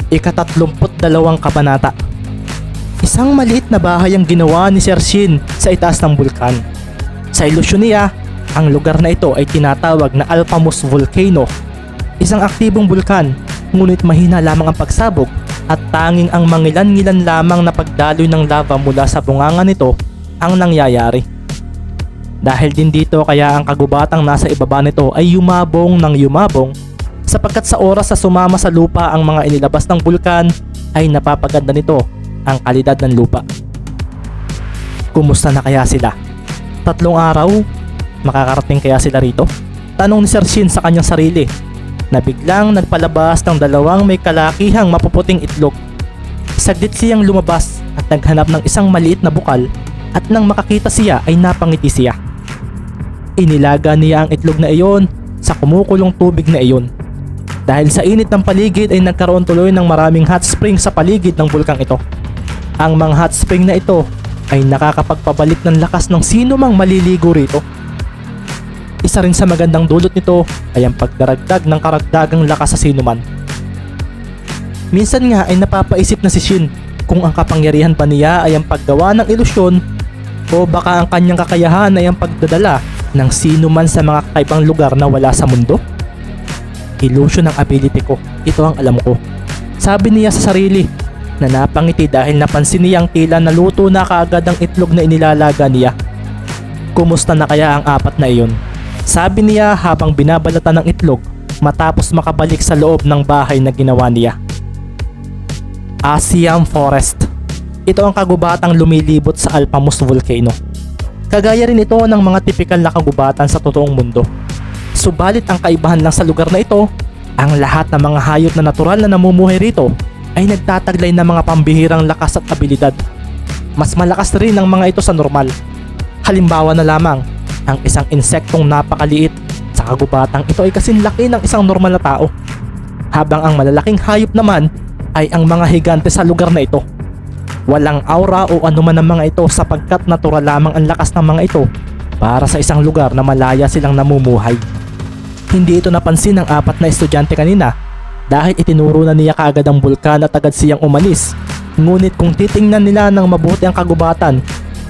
ika-32 kabanata. Isang maliit na bahay ang ginawa ni Sir Shin sa itaas ng bulkan. Sa ilusyon niya, ang lugar na ito ay tinatawag na Alpamos Volcano. Isang aktibong bulkan, ngunit mahina lamang ang pagsabog at tanging ang mangilan-ngilan lamang na pagdaloy ng lava mula sa bunganga nito ang nangyayari. Dahil din dito kaya ang kagubatang nasa ibaba nito ay yumabong ng yumabong, sapagkat sa oras na sumama sa lupa ang mga inilabas ng bulkan ay napapaganda nito ang kalidad ng lupa. Kumusta na kaya sila? 3 araw? Makakarating kaya sila rito? Tanong ni Sir Shin sa kanyang sarili na biglang nagpalabas ng 2 may kalakihang mapuputing itlog. Saglit siyang lumabas at naghanap ng isang maliit na bukal at nang makakita siya ay napangiti siya. Inilaga niya ang itlog na iyon sa kumukulong tubig na iyon. Dahil sa init ng paligid ay nagkaroon tuloy ng maraming hot spring sa paligid ng bulkang ito. Ang mga hot spring na ito ay nakakapagpabalik ng lakas ng sino mang maliligo rito. Isa rin sa magandang dulot nito ay ang pagdaragdag ng karagdagang lakas sa sinuman. Minsan nga ay napapaisip na si Shin kung ang kapangyarihan ba niya ay ang paggawa ng ilusyon o baka ang kanyang kakayahan ay ang pagdadala ng sinuman sa mga kakaibang lugar na wala sa mundo. Illusion ang ability ko, ito ang alam ko, sabi niya sa sarili na napangiti dahil napansin niyang tila naluto na kaagad ang itlog na inilalaga niya. Kumusta na kaya ang 4 na iyon? Sabi niya habang binabalatan ng itlog matapos makabalik sa loob ng bahay na ginawa niya. Asiam Forest. Ito ang kagubatang lumilibot sa Alpamos Volcano. Kagaya rin ito ng mga tipikal na kagubatan sa totoong mundo. Subalit ang kaibahan lang sa lugar na ito, ang lahat ng mga hayop na natural na namumuhay rito ay nagtataglay ng mga pambihirang lakas at abilidad. Mas malakas rin ang mga ito sa normal. Halimbawa na lamang, ang isang insektong napakaliit sa kagubatang ito ay kasing laki ng isang normal na tao. Habang ang malalaking hayop naman ay ang mga higante sa lugar na ito. Walang aura o anuman ng mga ito sapagkat natural lamang ang lakas ng mga ito para sa isang lugar na malaya silang namumuhay. Hindi ito napansin ng 4 na estudyante kanina dahil itinuro na niya kaagad ang bulkan at agad siyang umalis. Ngunit kung titingnan nila ng mabuti ang kagubatan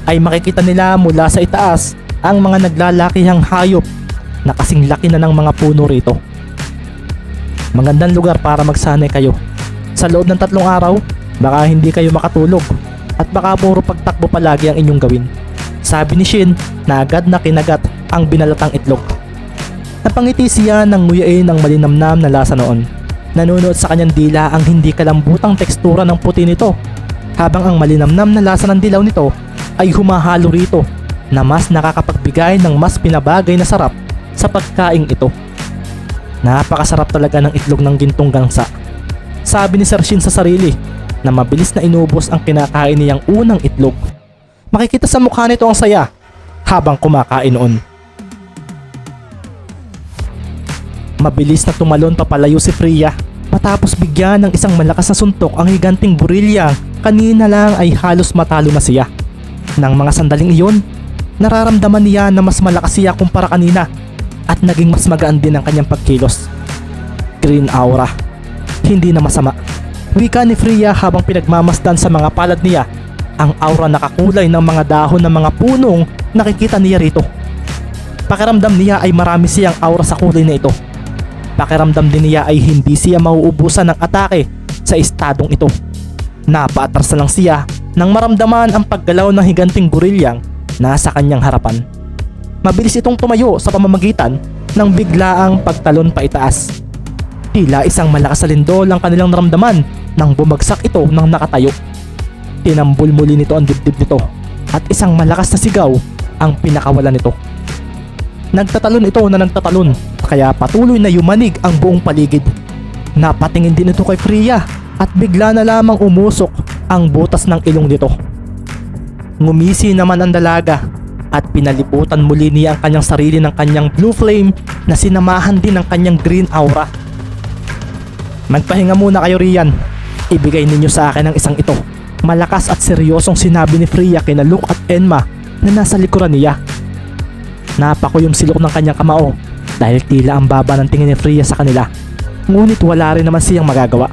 ay makikita nila mula sa itaas ang mga naglalakihang hayop na kasing laki na ng mga puno rito. Magandang lugar para magsanay kayo. Sa loob ng 3 araw, baka hindi kayo makatulog at baka puro pagtakbo palagi ang inyong gawin, sabi ni Shin na agad na kinagat ang binalatang itlog. Napangiti siya nang nguyain ang malinamnam na lasa noon. Nanunuot sa kanyang dila ang hindi kalambutang tekstura ng puti nito, habang ang malinamnam na lasa ng dilaw nito ay humahalo rito na mas nakakapagbigay ng mas pinabagay na sarap sa pagkaing ito. Napakasarap talaga ng itlog ng gintong gangsa, sabi ni Sir Shin sa sarili na mabilis na inubos ang kinakain niyang unang itlog. Makikita sa mukha nito ang saya habang kumakain noon. Mabilis na tumalon papalayo si Freya matapos bigyan ng isang malakas na suntok ang higanting gorilya. Kanina lang ay halos matalo na siya. Nang mga sandaling iyon, nararamdaman niya na mas malakas siya kumpara kanina at naging mas magaan din ang kanyang pagkilos. Green aura. Hindi na masama, wika ni Freya habang pinagmamasdan sa mga palad niya ang aura na kakulay ng mga dahon ng mga punong nakikita niya rito. Pakiramdam niya ay marami siyang aura sa kulay na ito. Pakiramdam din niya ay hindi siya mauubusan ng atake sa estadong ito. Napaatras na lang siya nang maramdaman ang paggalaw ng higanting gorilyang nasa kanyang harapan. Mabilis itong tumayo sa pamamagitan ng biglaang pagtalon pa itaas. Tila isang malakas na lindol ang kanilang naramdaman nang bumagsak ito nang nakatayo. Tinambol muli nito ang dibdib nito at isang malakas na sigaw ang pinakawalan nito. Nagtatalon ito na nagtatalon kaya patuloy na yumanig ang buong paligid. Napatingin din ito kay Freya at bigla na lamang umusok ang butas ng ilong nito. Ngumisi naman ang dalaga at pinalibutan muli niya ang kanyang sarili ng kanyang blue flame na sinamahan din ng kanyang green aura. Magpahinga muna kayo riyan. Ibigay ninyo sa akin ang isang ito. Malakas at seryosong sinabi ni Freya kina Luke at Enma na nasa likuran niya. Napako yung silok ng kanyang kamao dahil tila ang baba ng tingin ni Freya sa kanila. Ngunit wala rin naman siyang magagawa.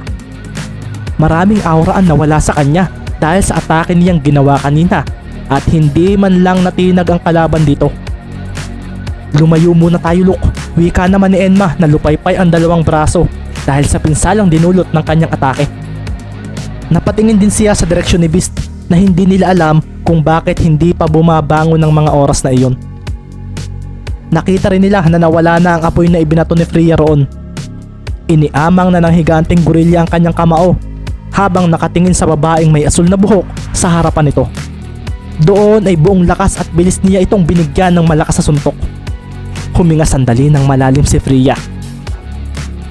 Maraming aura ang nawala sa kanya dahil sa atake niyang ginawa kanina at hindi man lang natinag ang kalaban dito. Lumayo muna tayo, Luke. Wika naman ni Enma na lupaypay ang dalawang braso dahil sa pinsalang dinulot ng kanyang atake. Napatingin din siya sa direksyon ni Beast na hindi nila alam kung bakit hindi pa bumabangon ng mga oras na iyon. Nakita rin nila na nawala na ang apoy na ibinato ni Freya roon. Iniamang na ng higanteng gorilya ang kanyang kamao habang nakatingin sa babaeng may asul na buhok sa harapan nito. Doon ay buong lakas at bilis niya itong binigyan ng malakas na suntok. Huminga sandali ng malalim si Freya.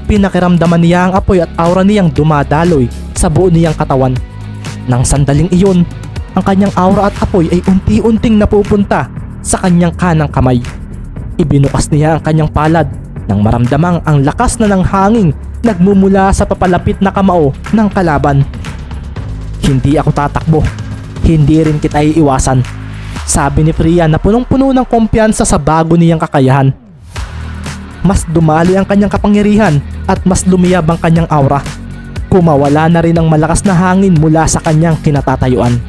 Pinakiramdaman niya ang apoy at aura niyang dumadaloy sa buo niyang katawan. Nang sandaling iyon, ang kanyang aura at apoy ay unti-unting napupunta sa kanyang kanang kamay. Ibinukas niya ang kanyang palad nang maramdamang ang lakas na ng hangin nagmumula sa papalapit na kamao ng kalaban. Hindi ako tatakbo, hindi rin kita iiwasan, sabi ni Freya na punong-puno ng kumpiyansa sa bago niyang kakayahan. Mas dumali ang kanyang kapangyarihan at mas lumiyab ang kanyang aura. Kumawala na rin ang malakas na hangin mula sa kanyang kinatatayuan.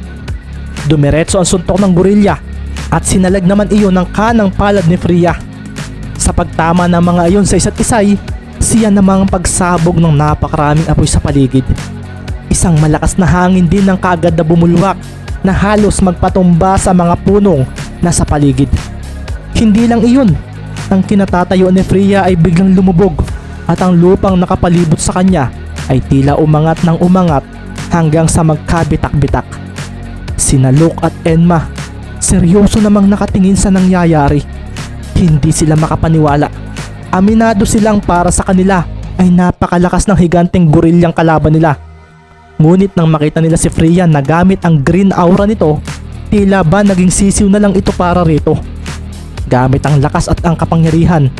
Dumiretso ang suntok ng gorilya at sinalag naman iyon ng kanang palad ni Freya. Sa pagtama ng mga iyon sa isa't isay, siya namang pagsabog ng napakaraming apoy sa paligid. Isang malakas na hangin din ang kaagad na bumulwak na halos magpatumba sa mga punong nasa paligid. Hindi lang iyon, ang kinatatayuan ni Freya ay biglang lumubog at ang lupang nakapalibot sa kanya ay tila umangat ng umangat hanggang sa magkabitak-bitak. Sina Luke at Enma seryoso namang nakatingin sa nangyayari. Hindi sila makapaniwala. Aminado silang para sa kanila ay napakalakas ng higanteng gorilyang kalaban nila. Ngunit nang makita nila si Freya na gamit ang green aura nito, tila ba naging sisiw na lang ito para rito. Gamit ang lakas at ang kapangyarihan,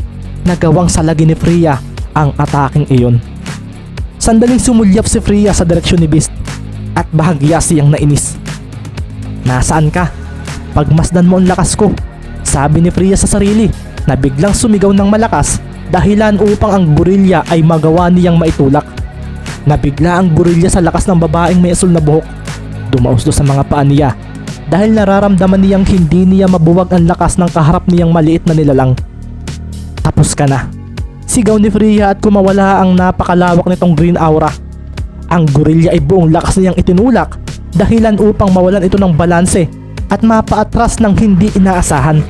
nagawang salagi ni Freya ang ataking iyon. Sandaling sumulyap si Freya sa direksyon ni Beast at bahagya siyang nainis. Nasaan ka? Pagmasdan mo ang lakas ko, sabi ni Freya sa sarili na biglang sumigaw ng malakas dahilan upang ang gorilya ay magawa niyang maitulak. Nabigla ang gorilya sa lakas ng babaeng may asul na buhok. Dumausdo sa mga paa niya dahil nararamdaman niyang hindi niya mabuwag ang lakas ng kaharap niyang maliit na nilalang. Tapos ka na, sigaw ni Freya at kumawala ang napakalawak nitong green aura. Ang gorilya ay buong lakas niyang itinulak dahilan upang mawalan ito ng balanse at mapaatras ng hindi inaasahan.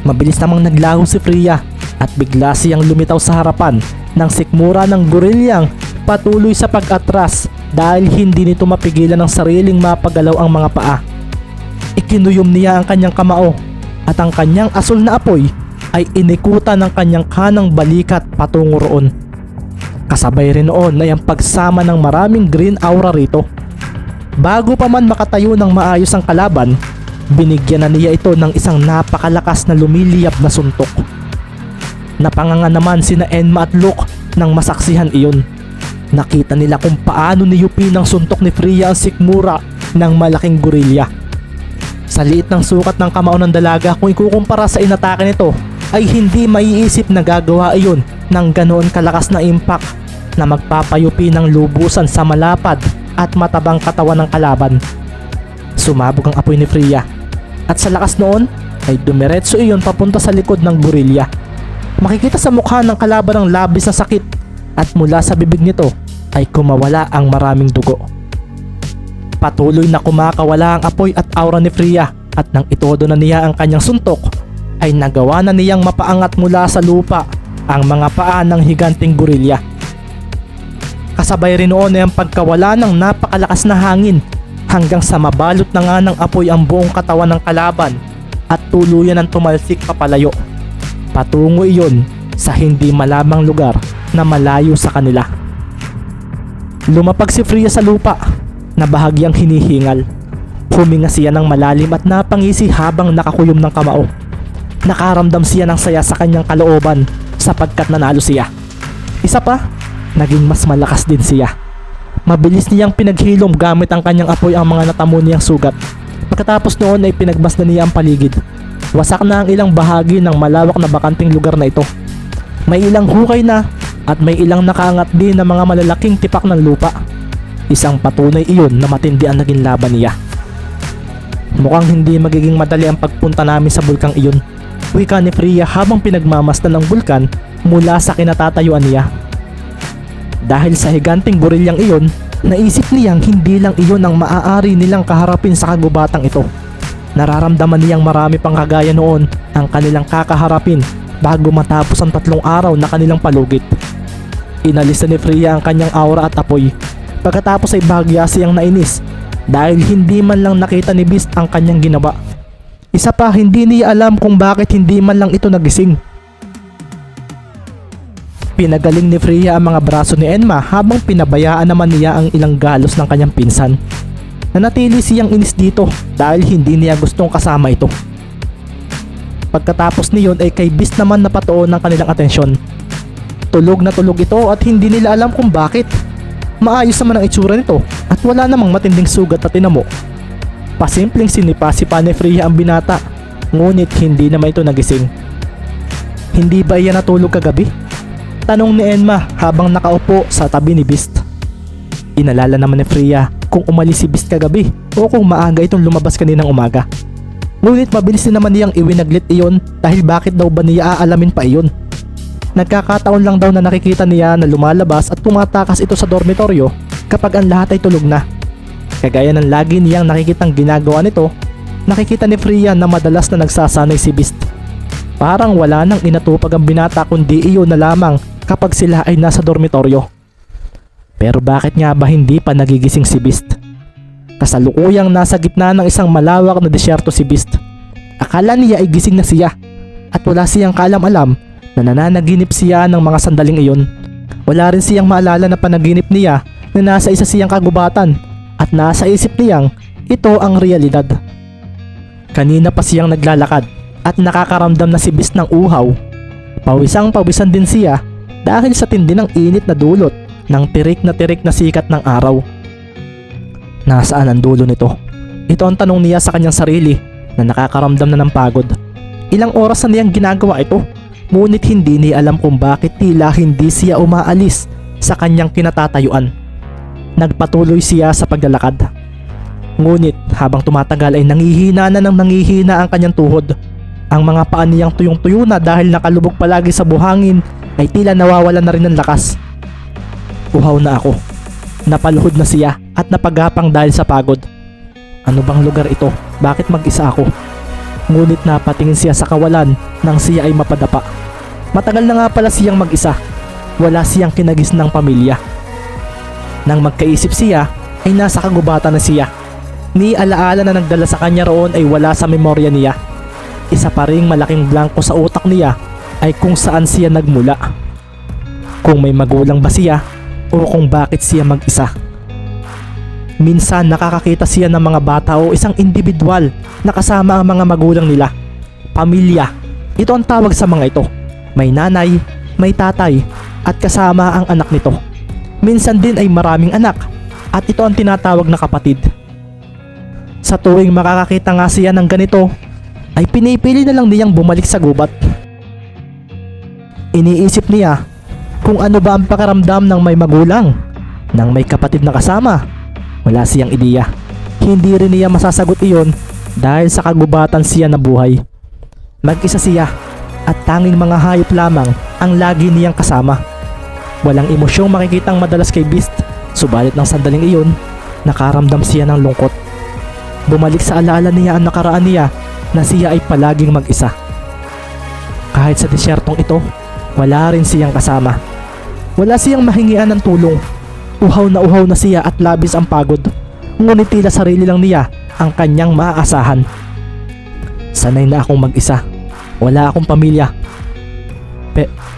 Mabilis namang naglaho si Freya at bigla siyang lumitaw sa harapan ng sikmura ng gorilyang patuloy sa pag-atras dahil hindi nito mapigilan ng sariling mapagalaw ang mga paa. Ikinuyom niya ang kanyang kamao at ang kanyang asul na apoy ay inikutan ng kanyang kanang balikat patungo roon. Kasabay rin noon ay ang pagsama ng maraming green aura rito. Bago pa man makatayo ng maayos ang kalaban, binigyan na niya ito ng isang napakalakas na lumiliyab na suntok. Napanganga naman sina Enma at Luke nang masaksihan iyon. Nakita nila kung paano niyupi ng suntok ni Freya ang sikmura ng malaking gorilya. Sa liit ng sukat ng kamao ng dalaga kung ikukumpara sa inatake nito, ay hindi maiisip na gagawa iyon ng ganoon kalakas na impact na magpapayupi ng lubusan sa malapad at matabang katawan ng kalaban. Sumabog ang apoy ni Freya at sa lakas noon ay dumiretso iyon papunta sa likod ng gorilya. Makikita sa mukha ng kalaban ang labis na sakit at mula sa bibig nito ay kumawala ang maraming dugo. Patuloy na kumakawala ang apoy at aura ni Freya at nang itodo na niya ang kanyang suntok ay nagawa na niyang mapaangat mula sa lupa ang mga paa ng higanteng gorilya. Kasabay rin noon ay ang pagkawala ng napakalakas na hangin hanggang sa mabalot na nga ng apoy ang buong katawan ng kalaban at tuluyan ng tumalsik papalayo. Patungo iyon sa hindi malamang lugar na malayo sa kanila. Lumapag si Freya sa lupa na bahagyang hinihingal. Huminga siya ng malalim at napangisi habang nakakuyom ng kamao. Nakaramdam siya ng saya sa kanyang kalooban sapagkat nanalo siya. Isa pa, naging mas malakas din siya. Mabilis niyang pinaghilom gamit ang kanyang apoy ang mga natamo niyang sugat. Pagkatapos noon ay pinagmasdan niya ang paligid. Wasak na ang ilang bahagi ng malawak na bakanting lugar na ito. May ilang hukay na at may ilang nakaangat din na mga malalaking tipak ng lupa. Isang patunay iyon na matindi ang naging laban niya. Mukhang hindi magiging madali ang pagpunta namin sa bulkang iyon, wika ni Freya habang pinagmamasdan ang bulkan mula sa kinatatayuan niya. Dahil sa higanteng gorilyang iyon, naisip niyang hindi lang iyon ang maaari nilang kaharapin sa kagubatang ito. Nararamdaman niyang marami pang kagaya noon ang kanilang kakaharapin bago matapos ang 3 araw na kanilang palugit. Inalis na ni Freya ang kanyang aura at apoy. Pagkatapos ay bahagya siyang nainis dahil hindi man lang nakita ni Beast ang kanyang ginawa. Isa pa, hindi niya alam kung bakit hindi man lang ito nagising. Pinagaling ni Freya ang mga braso ni Enma habang pinabayaan naman niya ang ilang galos ng kanyang pinsan. Nanatili siyang inis dito dahil hindi niya gustong kasama ito. Pagkatapos niyon ay kay Beast naman napatuon ng kanilang atensyon. Tulog na tulog ito at hindi nila alam kung bakit. Maayos naman ang itsura nito at wala namang matinding sugat na tinamo. Pasimpleng sinipa-sipa ni Freya ang binata, ngunit hindi naman ito nagising. Hindi ba iyan natulog kagabi? Tanong ni Enma habang nakaupo sa tabi ni Beast. Inalala naman ni Freya kung umalis si Beast kagabi o kung maaga itong lumabas kaninang umaga. Ngunit mabilis din naman niyang iwinaglit iyon dahil bakit daw ba niya aalamin pa iyon? Nagkakataon lang daw na nakikita niya na lumalabas at tumatakas ito sa dormitoryo kapag ang lahat ay tulog na. Kagaya ng lagi niyang nakikitang ginagawa nito, nakikita ni Freya na madalas na nagsasanay si Beast. Parang wala nang inatupag ang binata kundi iyon na lamang kapag sila ay nasa dormitoryo. Pero bakit nga ba hindi pa nagigising si Beast? Kasalukuyang nasa gitna ng isang malawak na disyerto si Beast. Akala niya ay gising na siya at wala siyang kaalam-alam na nananaginip siya ng mga sandaling iyon. Wala rin siyang maalala na panaginip niya na nasa isa siyang kagubatan at nasa isip niyang ito ang realidad. Kanina pa siyang naglalakad at nakakaramdam na si Beast ng uhaw. Pawisan din siya dahil sa tindi ng init na dulot ng tirik na sikat ng araw. Nasaan ang dulo nito? Ito ang tanong niya sa kanyang sarili na nakakaramdam na ng pagod. Ilang oras na niyang ginagawa ito, ngunit hindi niya alam kung bakit tila hindi siya umaalis sa kanyang kinatatayuan. Nagpatuloy siya sa paglalakad. Ngunit habang tumatagal ay nangihina ang kanyang tuhod. Ang mga paa niyang tuyong-tuyo na dahil nakalubog palagi sa buhangin ay tila nawawalan na rin ng lakas. Uhaw na ako. Napaluhod na siya at napagapang dahil sa pagod. Ano bang lugar ito? Bakit mag-isa ako? Ngunit napatingin siya sa kawalan nang siya ay mapadapa. Matagal na nga pala siyang mag-isa. Wala siyang kinagis ng pamilya. Nang magkaisip siya ay nasa kagubatan na siya. Ni alaala na nagdala sa kanya roon ay wala sa memorya niya. Isa pa ring malaking blanko sa utak niya ay kung saan siya nagmula. Kung may magulang ba siya o kung bakit siya mag-isa. Minsan nakakakita siya ng mga bata o isang individual na kasama ang mga magulang nila. Pamilya. Ito ang tawag sa mga ito. May nanay, may tatay, at kasama ang anak nito. Minsan din ay maraming anak at ito ang tinatawag na kapatid. Sa tuwing makakakita nga siya ng ganito, ay pinipili na lang niyang bumalik sa gubat. Iniisip niya kung ano ba ang pakiramdam ng may magulang, ng may kapatid na kasama. Wala siyang ideya. Hindi rin niya masasagot iyon dahil sa kagubatan siya na buhay. Mag-isa siya at tanging mga hayop lamang ang lagi niyang kasama. Walang emosyong makikitang madalas kay Beast, subalit ng sandaling iyon, nakaramdam siya ng lungkot. Bumalik sa alaala niya ang nakaraan niya na siya ay palaging mag-isa. Kahit sa disyertong ito, wala rin siyang kasama. Wala siyang mahingian ng tulong. Uhaw na siya at labis ang pagod. Ngunit tila sarili lang niya ang kanyang maaasahan. Sanay na akong mag-isa. Wala akong pamilya.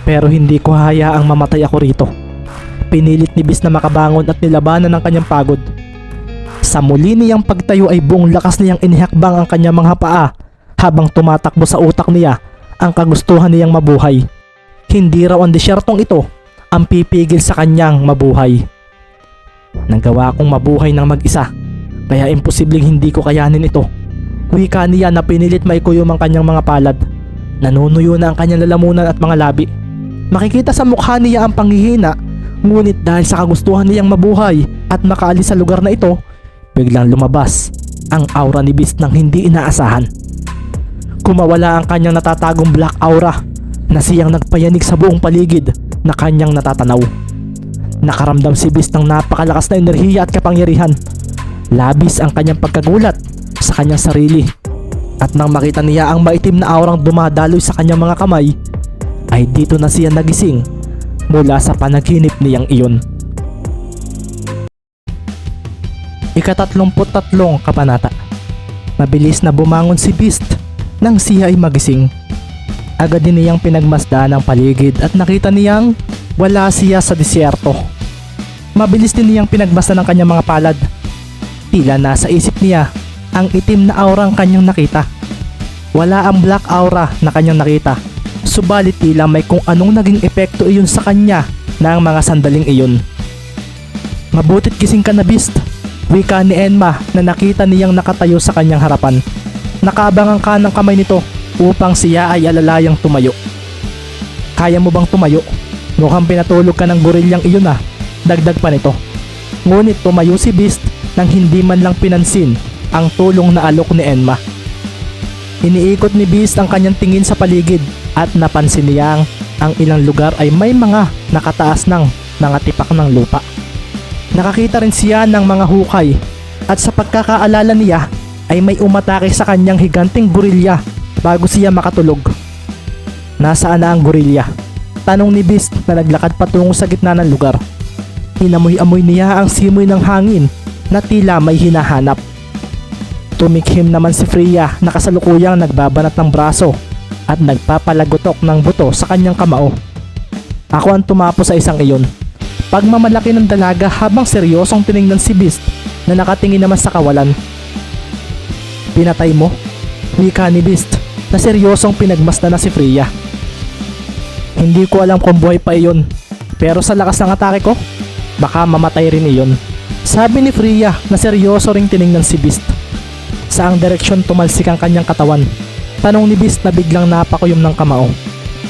Pero hindi ko hayaang mamatay ako rito. Pinilit ni Beast na makabangon at nilabanan ang kanyang pagod. Sa muli niyang pagtayo ay buong lakas niyang inihakbang ang kanyang mga paa habang tumatakbo sa utak niya ang kagustuhan niyang mabuhay. Hindi raw ang disyertong ito ang pipigil sa kanyang mabuhay. Nagawa akong mabuhay ng mag-isa, kaya imposibleng hindi ko kayanin ito. Wika niya na pinilit maikuyom ang kanyang mga palad. Nanunuyo na ang kanyang lalamunan at mga labi. Makikita sa mukha niya ang panghihina, ngunit dahil sa kagustuhan niyang mabuhay at makaalis sa lugar na ito, biglang lumabas ang aura ni Beast nang hindi inaasahan. Kumawala ang kanyang natatagong black aura na siyang nagpayanig sa buong paligid na kanyang natatanaw. Nakaramdam si Beast ng napakalakas na enerhiya at kapangyarihan. Labis ang kanyang pagkagulat sa kanyang sarili. At nang makita niya ang maitim na aurang dumadaloy sa kanyang mga kamay, ay dito na siya nagising mula sa panaginip niyang iyon. Ika-33 kabanata. Mabilis na bumangon si Beast nang siya ay magising. Agad din niyang pinagmasdan ang paligid at nakita niyang wala siya sa disyerto. Mabilis din niyang pinagmasdan ang kanyang mga palad. Tila nasa isip niya ang itim na aura ang kanyang nakita. Wala ang black aura na kanyang nakita. Subalit tila may kung anong naging epekto iyon sa kanya na ang mga sandaling iyon. Mabutit gising ka na, Beast, wika ni Enma na nakita niyang nakatayo sa kanyang harapan. Nakaabangan ka ng kamay nito upang siya ay alalayang tumayo. Kaya mo bang tumayo? Mukhang pinatulog ka ng gorilyang iyon ah, dagdag pa nito. Ngunit tumayo si Beast nang hindi man lang pinansin ang tulong na alok ni Enma. Iniikot ni Beast ang kanyang tingin sa paligid at napansin niyang ang ilang lugar ay may mga nakataas ng mga tipak ng lupa. Nakakita rin siya ng mga hukay at sa pagkakaalala niya ay may umatake sa kanyang higanting gorilya bago siya makatulog. Nasaan na ang gorilya? Tanong ni Beast na naglakad patungo sa gitna ng lugar. Inamoy-amoy niya ang simoy ng hangin na tila may hinahanap. Tumikhim naman si Freya na kasalukuyang nagbabanat ng braso at nagpapalagotok ng buto sa kanyang kamao. Ako ang tumapo sa isang iyon. Pagmamalaki ng dalaga habang seryosong tiningnan si Beast na nakatingin naman sa kawalan. Pinatay mo? Wika ni Beast na seryosong pinagmasdan na si Freya. Hindi ko alam kung buhay pa iyon, pero sa lakas ng atake ko, baka mamatay rin iyon. Sabi ni Freya na seryoso ring tiningnan si Beast. Saang direksyon tumalsik ang kanyang katawan? Tanong ni Beast na biglang napakuyom ng kamao.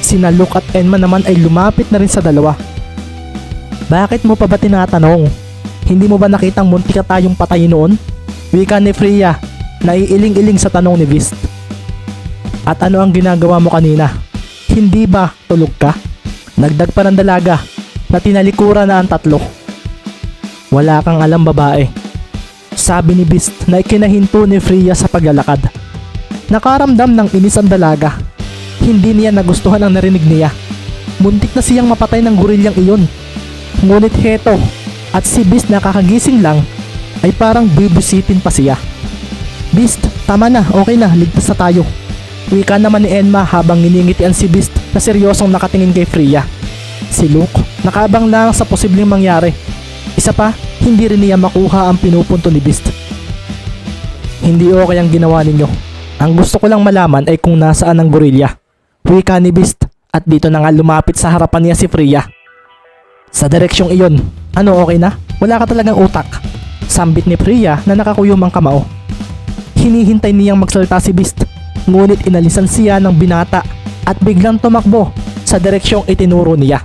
Sina Luke at Enma naman ay lumapit na rin sa dalawa. Bakit mo pa ba tinatanong? Hindi mo ba nakitang muntik ka tayong patayin noon? Wika ni Freya na iiling-iling sa tanong ni Beast. At ano ang ginagawa mo kanina? Hindi ba tulog ka? Nagdag pa ng dalaga na tinalikuran na ang tatlo. Wala kang alam, babae. Sabi ni Beast na ikinahinto ni Freya sa paglalakad. Nakaramdam ng inis ang dalaga. Hindi niya nagustuhan ang narinig niya. Muntik na siyang mapatay ng gorilyang iyon. Ngunit heto, at si Beast na kakagising lang, ay parang bibisitin pa siya. Beast, tama na, okay na, ligtas na tayo. Wika naman ni Enma habang niningitian si Beast na seryosong nakatingin kay Freya. Si Luke, nakaabang lang sa posibleng mangyari. Isa pa, hindi rin niya makuha ang pinupunto ni Beast. Hindi okay ang ginawa ninyo. Ang gusto ko lang malaman ay kung nasaan ang gorilya. Wika ni Beast at dito na nga lumapit sa harapan niya si Freya. Sa direksyong iyon, ano okay na? Wala ka talagang utak. Sambit ni Freya na nakakuyom ang kamao. Hinihintay niyang magsalita si Beast, ngunit inalisan siya ng binata at biglang tumakbo sa direksyong itinuro niya.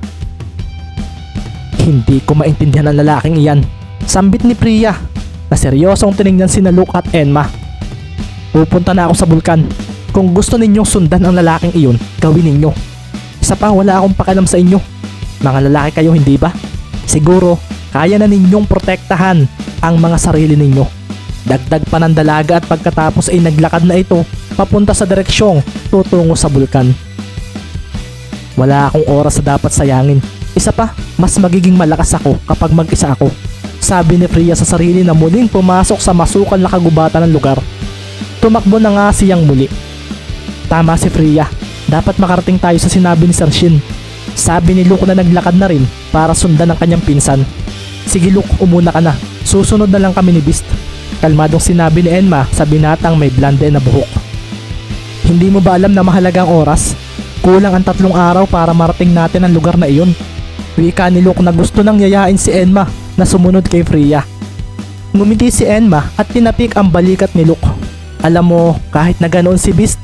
Hindi ko maintindihan ang lalaking iyan. Sambit ni Freya na seryosong tinignan sina Luke at Enma. Pupunta na ako sa bulkan. Kung gusto ninyong sundan ang lalaking iyon, gawin ninyo. Isa pa, wala akong pakialam sa inyo. Mga lalaki kayo, hindi ba? Siguro, kaya na ninyong protektahan ang mga sarili ninyo. Dagdag pa ng dalaga at pagkatapos ay naglakad na ito papunta sa direksyong tutungo sa bulkan. Wala akong oras na dapat sayangin. Isa pa, mas magiging malakas ako kapag mag-isa ako. Sabi ni Freya sa sarili na muling pumasok sa masukal na kagubatan ng lugar. Tumakbo na nga siyang muli. Tama si Freya, dapat makarating tayo sa sinabi ni Sir Shin. Sabi ni Luke na naglakad na rin para sundan ang kanyang pinsan. Sige Luke, umuna ka na. Susunod na lang kami ni Beast. Kalmadong sinabi ni Enma sa binatang may blonde na buhok. Hindi mo ba alam na mahalaga ang oras? Kulang ang 3 araw para marating natin ang lugar na iyon. Wika ni Luke na gusto nang yayain si Enma na sumunod kay Freya. Ngumiti si Enma at tinapik ang balikat ni Luke. Alam mo, kahit na ganoon si Beast,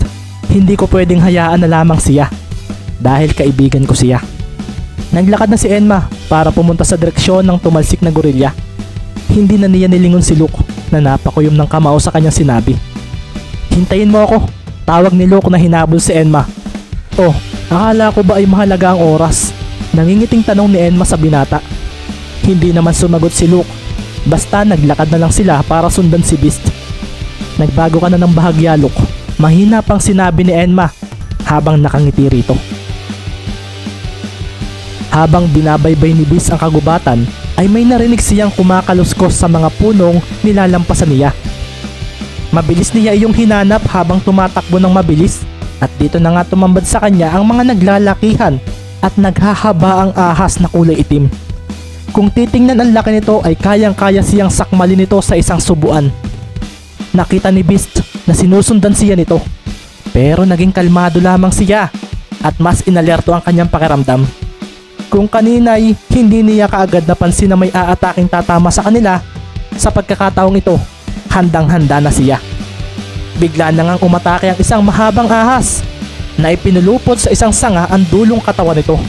hindi ko pwedeng hayaan na lamang siya. Dahil kaibigan ko siya. Naglakad na si Enma para pumunta sa direksyon ng tumalsik na gorilya. Hindi na niya nilingon si Luke na napakuyom ng kamao sa kanyang sinabi. Hintayin mo ako, tawag ni Luke na hinabol si Enma. Oh, akala ko ba ay mahalaga ang oras? Nangingiting tanong ni Enma sa binata. Hindi naman sumagot si Luke, basta naglakad na lang sila para sundan si Beast. Nagbago ka na ng bahagya, Luke. Mahina pang sinabi ni Enma habang nakangiti rito. Habang binabaybay ni Beast ang kagubatan, ay may narinig siyang kumakaluskos sa mga punong nilalampasan niya. Mabilis niya iyong hinanap habang tumatakbo ng mabilis at dito na nga tumambad sa kanya ang mga naglalakihan at naghahaba ang ahas na kulay itim. Kung titingnan ang laki nito ay kayang-kaya siyang sakmalin nito sa isang subuan. Nakita ni Beast na sinusundan siya nito, pero naging kalmado lamang siya at mas inalerto ang kanyang pakiramdam. Kung kanina ay hindi niya kaagad napansin na may aataking tatama sa kanila, sa pagkakataong ito, handang-handa na siya. Bigla na ngang umatake ang isang mahabang ahas na ipinulupot sa isang sanga ang dulong katawan nito.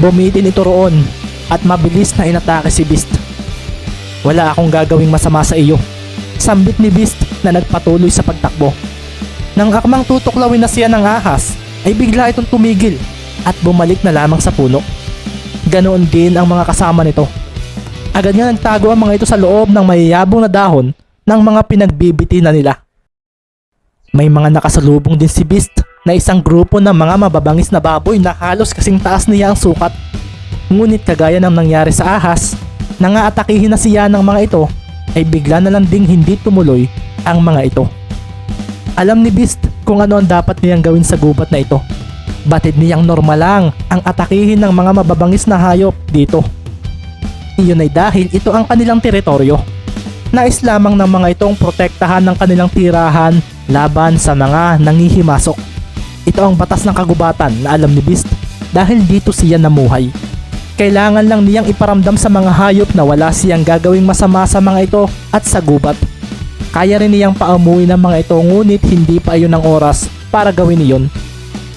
Bumitin ito roon at mabilis na inatake si Beast. Wala akong gagawing masama sa iyo, sambit ni Beast na nagpatuloy sa pagtakbo. Nang akmang tutuklawin na siya ng ahas, ay bigla itong tumigil at bumalik na lamang sa puno. Ganoon din ang mga kasama nito. Agad nga nagtago ang mga ito sa loob ng mayayabong na dahon ng mga pinagbibitinan nila. May mga nakasalubong din si Beast na isang grupo ng mga mababangis na baboy na halos kasing taas niya ang sukat. Ngunit kagaya ng nangyari sa ahas, nang aatakihin na siya ng mga ito, ay bigla na lang ding hindi tumuloy ang mga ito. Alam ni Beast kung ano ang dapat niyang gawin sa gubat na ito. Batid niyang normal lang ang atakihin ng mga mababangis na hayop dito. Iyon ay dahil ito ang kanilang teritoryo. Nais lamang ng mga itong protektahan ng kanilang tirahan laban sa mga nangihimasok. Ito ang batas ng kagubatan na alam ni Beast dahil dito siya namuhay. Kailangan lang niyang iparamdam sa mga hayop na wala siyang gagawing masama sa mga ito at sa gubat. Kaya rin niyang paamuin ng mga ito ngunit hindi pa iyon ang oras para gawin iyon.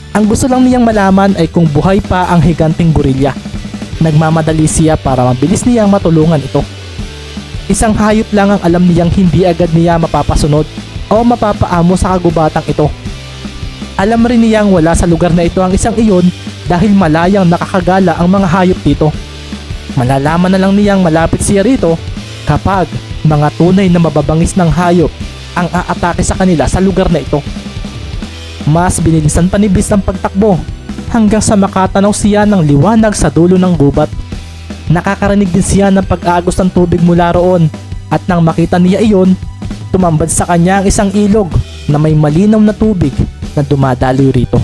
Ang gusto lang niyang malaman ay kung buhay pa ang higanting gorilya. Nagmamadali siya para mabilis niyang matulungan ito. Isang hayop lang ang alam niyang hindi agad niya mapapasunod o mapapaamo sa kagubatang ito. Alam rin niyang wala sa lugar na ito ang isang iyon dahil malayang nakakagala ang mga hayop dito. Malalaman na lang niyang malapit siya rito kapag mga tunay na mababangis ng hayop ang aatake sa kanila sa lugar na ito. Mas binilisan pa ni Beast ang pagtakbo hanggang sa makatanaw siya ng liwanag sa dulo ng gubat. Nakakarinig din siya ng pag-agos ng tubig mula roon at nang makita niya iyon, tumambad sa kanya ang isang ilog na may malinaw na tubig na dumadaloy rito.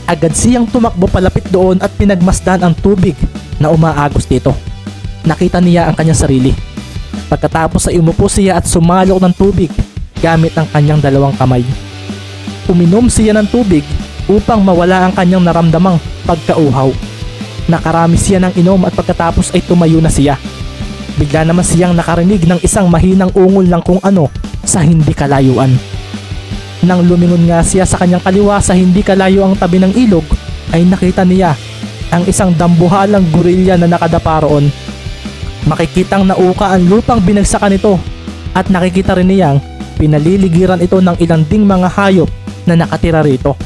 Agad siyang tumakbo palapit doon at pinagmasdan ang tubig na umaagos dito. Nakita niya ang kanyang sarili. Pagkatapos ay umupo siya at sumalok ng tubig gamit ang kanyang dalawang kamay. Uminom siya ng tubig upang mawala ang kanyang naramdamang pagkauhaw. Nakarami siya ng inom at pagkatapos ay tumayo na siya. Bigla naman siyang nakarinig ng isang mahinang ungol ng kung ano sa hindi kalayuan. Nang lumingon nga siya sa kanyang kaliwa sa hindi kalayo ang tabi ng ilog, ay nakita niya ang isang dambuhalang gorilya na nakadapa roon. Makikitang nauka ang lupang binagsakan nito at nakikita rin niyang pinaliligiran ito ng ilang ding mga hayop na nakatira rito.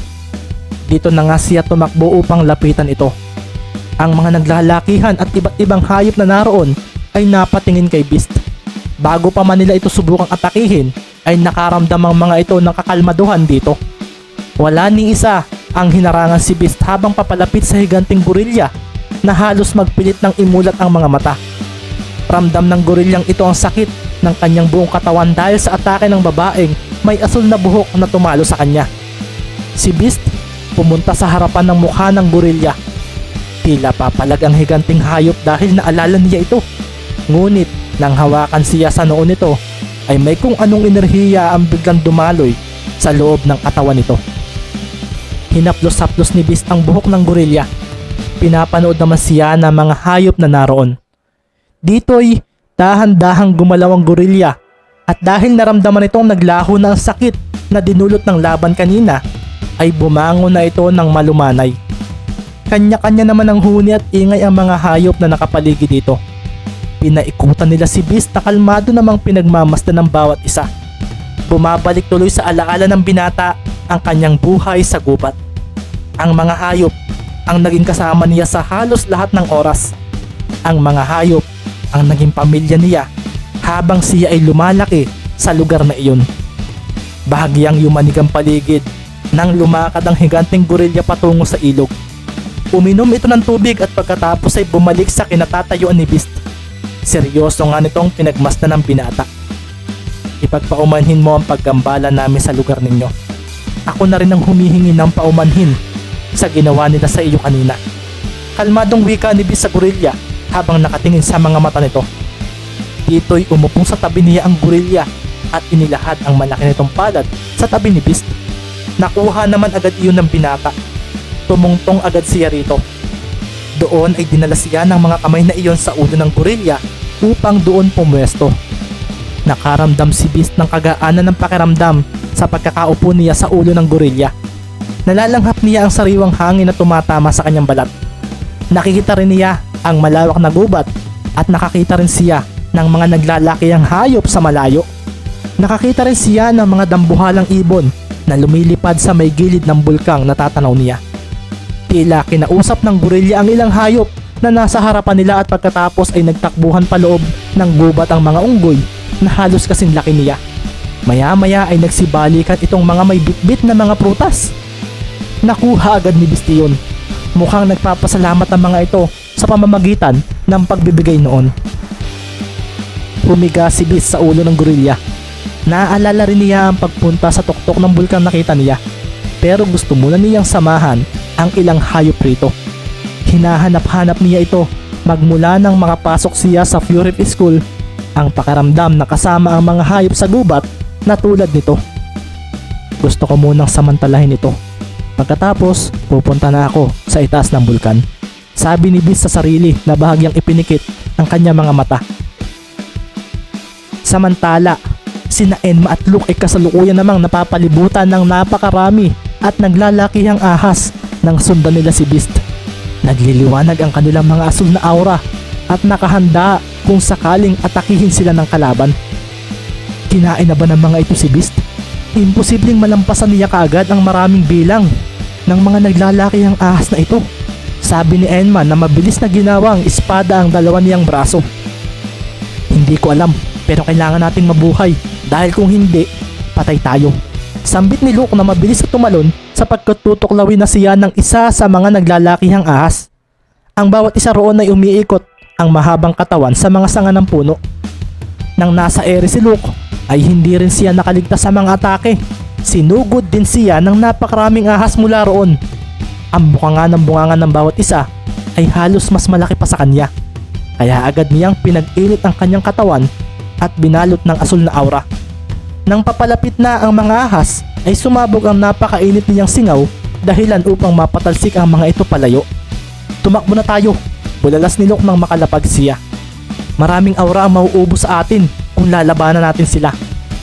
Dito na nga siya tumakbo upang lapitan ito. Ang mga naglalakihan at iba't ibang hayop na naroon ay napatingin kay Beast. Bago pa man nila ito subukang atakihin, ay nakaramdam ang mga ito ng kakalmaduhan dito. Wala ni isa ang hinarangan si Beast habang papalapit sa higanting gorilya na halos magpilit ng imulat ang mga mata. Ramdam ng gorilyang ito ang sakit ng kanyang buong katawan dahil sa atake ng babaeng may asul na buhok na tumalo sa kanya. Si Beast pumunta sa harapan ng mukha ng gorilya. Tila papalag ang higanting hayop dahil naalala niya ito. Ngunit nang hawakan siya sa noo nito ay may kung anong enerhiya ang biglang dumaloy sa loob ng katawan nito. Hinaplos-haplos ni Beast ang buhok ng gorilya. Pinapanood naman siya ng mga hayop na naroon. Dito'y dahan-dahang gumalaw ang gorilya at dahil naramdaman itong naglaho na ang sakit na dinulot ng laban kanina ay bumangon na ito ng malumanay. Kanya-kanya naman ang huni at ingay ang mga hayop na nakapaligid dito. Pinaikutan nila si Beast na kalmado namang pinagmamasdan ng bawat isa. Bumabalik tuloy sa alaala ng binata ang kanyang buhay sa gubat. Ang mga hayop ang naging kasama niya sa halos lahat ng oras. Ang mga hayop ang naging pamilya niya habang siya ay lumalaki sa lugar na iyon. Bahagyang yumanig ang paligid nang lumakad ang higanteng gorilya patungo sa ilog. Uminom ito ng tubig at pagkatapos ay bumalik sa kinatatayuan ni Beast. Seryoso nga nitong pinagmasdan ng binata. Ipagpaumanhin mo ang paggambala namin sa lugar ninyo. Ako na rin ang humihingi ng paumanhin sa ginawa nila sa iyo kanina. Kalmadong wika ni Beast sa gorilya habang nakatingin sa mga mata nito. Dito'y umupong sa tabi niya ang gorilya at inilahad ang malaki nitong palad sa tabi ni Beast. Nakuha naman agad iyon ng binata. Tumungtong agad siya rito. Doon ay dinala siya ng mga kamay na iyon sa ulo ng gorilya upang doon pumwesto. Nakaramdam si Beast ng kagaanan ng pakiramdam sa pagkakaupo niya sa ulo ng gorilya. Nalalanghap niya ang sariwang hangin na tumatama sa kanyang balat. Nakikita rin niya ang malawak na gubat at nakakita rin siya ng mga naglalakihang hayop sa malayo. Nakakita rin siya ng mga dambuhalang ibon na lumilipad sa may gilid ng bulkang natatanaw niya. Tila kinausap ng gorilya ang ilang hayop na nasa harapan nila at pagkatapos ay nagtakbuhan pa loob ng gubat ang mga unggoy na halos kasing laki niya. Maya-maya ay nagsibalikan itong mga may bitbit na mga prutas. Nakuha agad ni Beast yun. Mukhang nagpapasalamat ang mga ito sa pamamagitan ng pagbibigay noon. Humiga si Beast sa ulo ng gorilya. Naaalala rin niya ang pagpunta sa tuktok ng bulkang nakita niya. Pero gusto muna niyang samahan ang ilang hayop rito. Hinahanap-hanap niya ito magmula nang makapasok siya sa Fury School. Ang pakiramdam na kasama ang mga hayop sa gubat na tulad nito. Gusto ko munang samantalahin ito. Pagkatapos, pupunta na ako sa itaas ng bulkan. Sabi ni Beast sa sarili na bahagyang ipinikit ang kanya mga mata. Samantala, sina Enma at Luke ay kasalukuyan namang napapalibutan ng napakarami at naglalakihang ahas nang sundan nila si Beast. Nagliliwanag ang kanilang mga asul na aura at nakahanda kung sakaling atakihin sila ng kalaban. Kinain na ba ng mga ito si Beast? Imposibleng malampasan niya kaagad ang maraming bilang ng mga naglalakihang ahas na ito. Sabi ni Enma na mabilis na ginawang espada ang dalawa niyang braso. Hindi ko alam, pero kailangan nating mabuhay dahil kung hindi, patay tayo. Sambit ni Luke na mabilis na tumalon sapagkat tutuklawin na siya ng isa sa mga naglalakihang ahas. Ang bawat isa roon ay umiikot ang mahabang katawan sa mga sanga ng puno. Nang nasa ere si Luke, ay hindi rin siya nakaligtas sa mga atake. Sinugod din siya ng napakaraming ahas mula roon. Ang bukanga ng bunganga ng bawat isa ay halos mas malaki pa sa kanya. Kaya agad niyang pinag-init ang kanyang katawan at binalot ng asul na aura. Nang papalapit na ang mga ahas ay sumabog ang napakainit niyang singaw dahilan upang mapatalsik ang mga ito palayo. Tumakbo na tayo, bulalas ni Luke nang makalapag siya. Maraming aura ang mauubos sa atin kung lalabanan natin sila.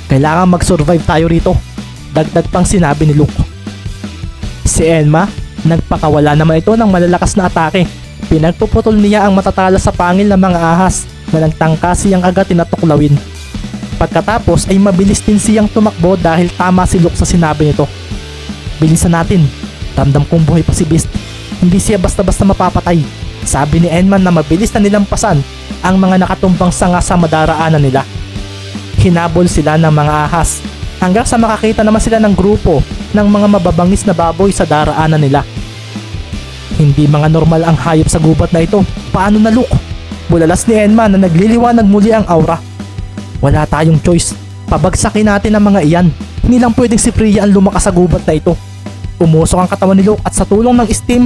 Kailangan mag-survive tayo rito. Dagdag pang sinabi ni Luke. Si Enma, nagpakawala naman ito ng malalakas na atake. Pinagpuputol niya ang matatalas sa pangil ng mga ahas na nagtangka siyang agad tinatuklawin. Pagkatapos ay mabilis din siyang tumakbo dahil tama si Luke sa sinabi nito. Bilisan natin, ramdam kong buhay pa si Beast. Hindi siya basta-basta mapapatay. Sabi ni Enman na mabilis na nilampasan ang mga nakatumbang sanga sa madaraanan nila. Hinabol sila ng mga ahas hanggang sa makakita naman sila ng grupo ng mga mababangis na baboy sa daraanan nila. Hindi mga normal ang hayop sa gubat na ito. Paano na Luke? Bulalas ni Enma na nagliliwanag muli ang aura. Wala tayong choice. Pabagsakin natin ang mga iyan. Hindi lang pwedeng si Freya ang lumakas sa gubat na ito. Umusok ang katawan ni Luke at sa tulong ng steam,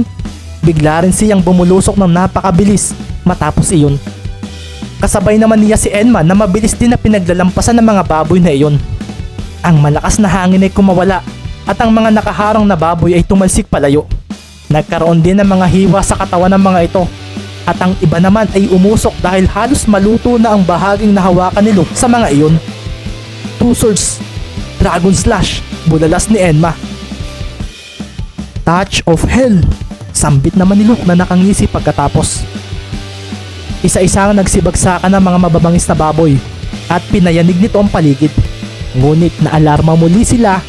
bigla rin siyang bumulusok ng napakabilis matapos iyon. Kasabay naman niya si Enma na mabilis din na pinaglalampasan ng mga baboy na iyon. Ang malakas na hangin ay kumawala at ang mga nakaharang na baboy ay tumalsik palayo. Nagkaroon din ng mga hiwa sa katawan ng mga ito at ang iba naman ay umusok dahil halos maluto na ang bahaging nahawakan ni Luke sa mga iyon. Two swords, Dragon Slash, bulalas ni Enma. Touch of Hell, sambit naman ni Luke na nakangisi pagkatapos. Isa-isang nagsibagsakan ng mga mababangis na baboy at pinayanig nito ang paligid. Ngunit naalarma muli sila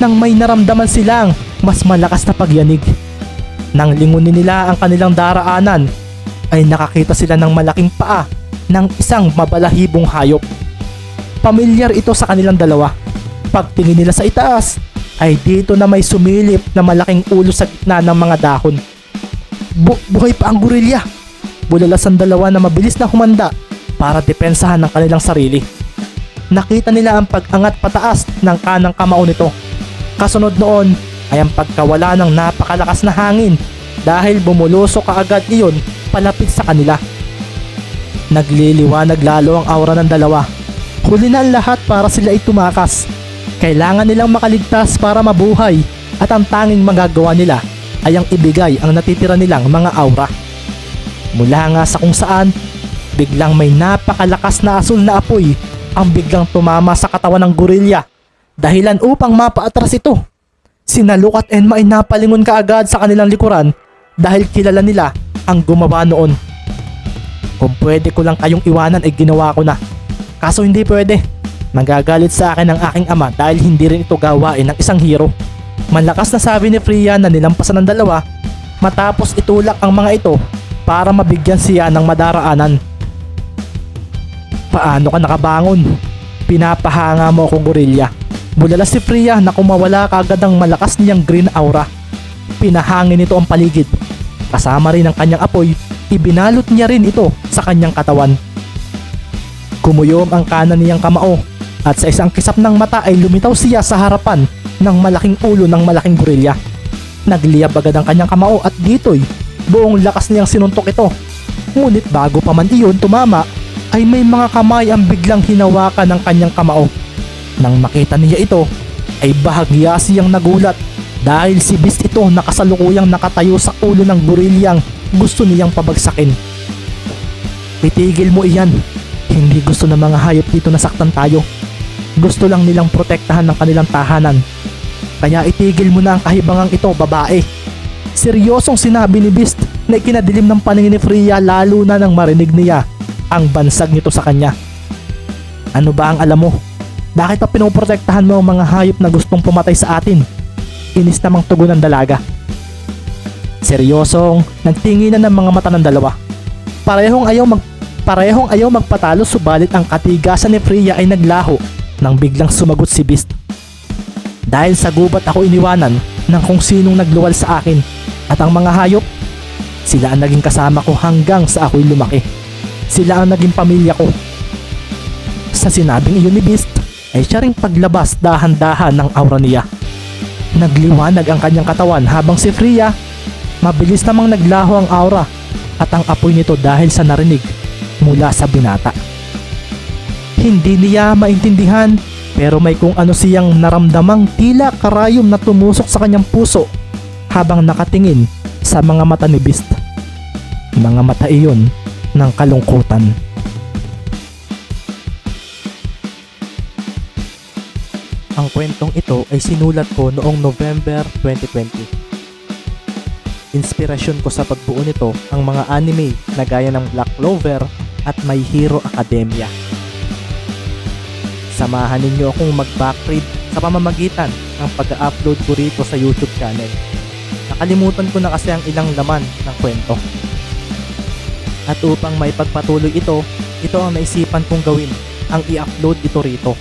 nang may naramdaman silang mas malakas na pagyanig. Nang lingunin nila ang kanilang daraanan ay nakakita sila ng malaking paa ng isang mabalahibong hayop. Pamilyar ito sa kanilang dalawa. Pagtingin nila sa itaas ay dito na may sumilip na malaking ulo sa gitna ng mga dahon. Buhay pa ang gorilya! Bulalas ang dalawa na mabilis na humanda para depensahan ng kanilang sarili. Nakita nila ang pag-angat pataas ng kanang kamao nito. Kasunod noon ay ang pagkawala ng napakalakas na hangin dahil bumulusok kaagad iyon palapit sa kanila. Nagliliwanag lalo ang aura ng dalawa. Huli na ang lahat para sila ay tumakas. Kailangan nilang makaligtas para mabuhay at ang tanging magagawa nila ay ang ibigay ang natitira nilang mga aura. Mula nga sa kung saan, biglang may napakalakas na asul na apoy ang biglang tumama sa katawan ng gorilya. Dahilan upang mapaatras ito. Sina Luke at Enma ay napalingon kaagad sa kanilang likuran dahil kilala nila ang gumawa noon. Kung pwede ko lang kayong iwanan ay ginawa ko na. Kaso hindi pwede. Magagalit sa akin ang aking ama dahil hindi rin ito gawain ng isang hero. Malakas na sabi ni Freya na nilampasan ng dalawa matapos itulak ang mga ito para mabigyan siya ng madaraanan. Paano ka nakabangon? Pinapahanga mo akong gorilya. Bulalas si Freya na kumawala kaagad ang malakas niyang green aura. Pinahangin nito ang paligid. Kasama rin ang kanyang apoy, ibinalot niya rin ito sa kanyang katawan. Kumuyom ang kanan niyang kamao at sa isang kisap ng mata ay lumitaw siya sa harapan ng malaking ulo ng malaking gorilya. Nagliyab agad ang kanyang kamao at dito'y buong lakas niyang sinuntok ito. Ngunit bago pa man iyon tumama ay may mga kamay ang biglang hinawakan ng kanyang kamao. Nang makita niya ito ay bahagya siyang nagulat dahil si Beast ito nakasalukuyang nakatayo sa ulo ng gorilyang gusto niyang pabagsakin. Itigil mo iyan. Hindi gusto ng mga hayop dito na saktan tayo. Gusto lang nilang protektahan ng kanilang tahanan. Kaya itigil mo na ang kahibangang ito, babae. Seryosong sinabi ni Beast na ikinadilim ng paningin ni Freya lalo na nang marinig niya ang bansag nito sa kanya. Ano ba ang alam mo? Bakit pa pinoprotektahan mo ang mga hayop na gustong pumatay sa atin? Inis namang tugon ng dalaga. Seryosong nagtinginan ng mga mata ng dalawa. Parehong ayaw magpatalo subalit ang katigasan ni Freya ay naglaho nang biglang sumagot si Beast. Dahil sa gubat ako iniwanan ng kung sinong nagluwal sa akin at ang mga hayop, sila ang naging kasama ko hanggang sa ako'y lumaki. Sila ang naging pamilya ko. Sa sinabing iyon ni Beast ay siya ring paglabas dahan-dahan ng aura niya. Nagliwanag ang kanyang katawan habang si Freya mabilis namang naglaho ang aura at ang apoy nito dahil sa narinig mula sa binata. Hindi niya maintindihan pero may kung ano siyang naramdamang tila karayom na tumusok sa kanyang puso habang nakatingin sa mga mata ni Beast. Mga mata iyon ng kalungkutan. Ang kwentong ito ay sinulat ko noong November 2020. Inspirasyon ko sa pagbuo nito ang mga anime na gaya ng Black Clover at My Hero Academia. Samahan ninyo akong mag-backread sa pamamagitan ng pag-upload ko rito sa YouTube channel. Nakalimutan ko na kasi ang ilang laman ng kwento. At upang may pagpatuloy ito ang naisipan kong gawin, ang i-upload ito rito.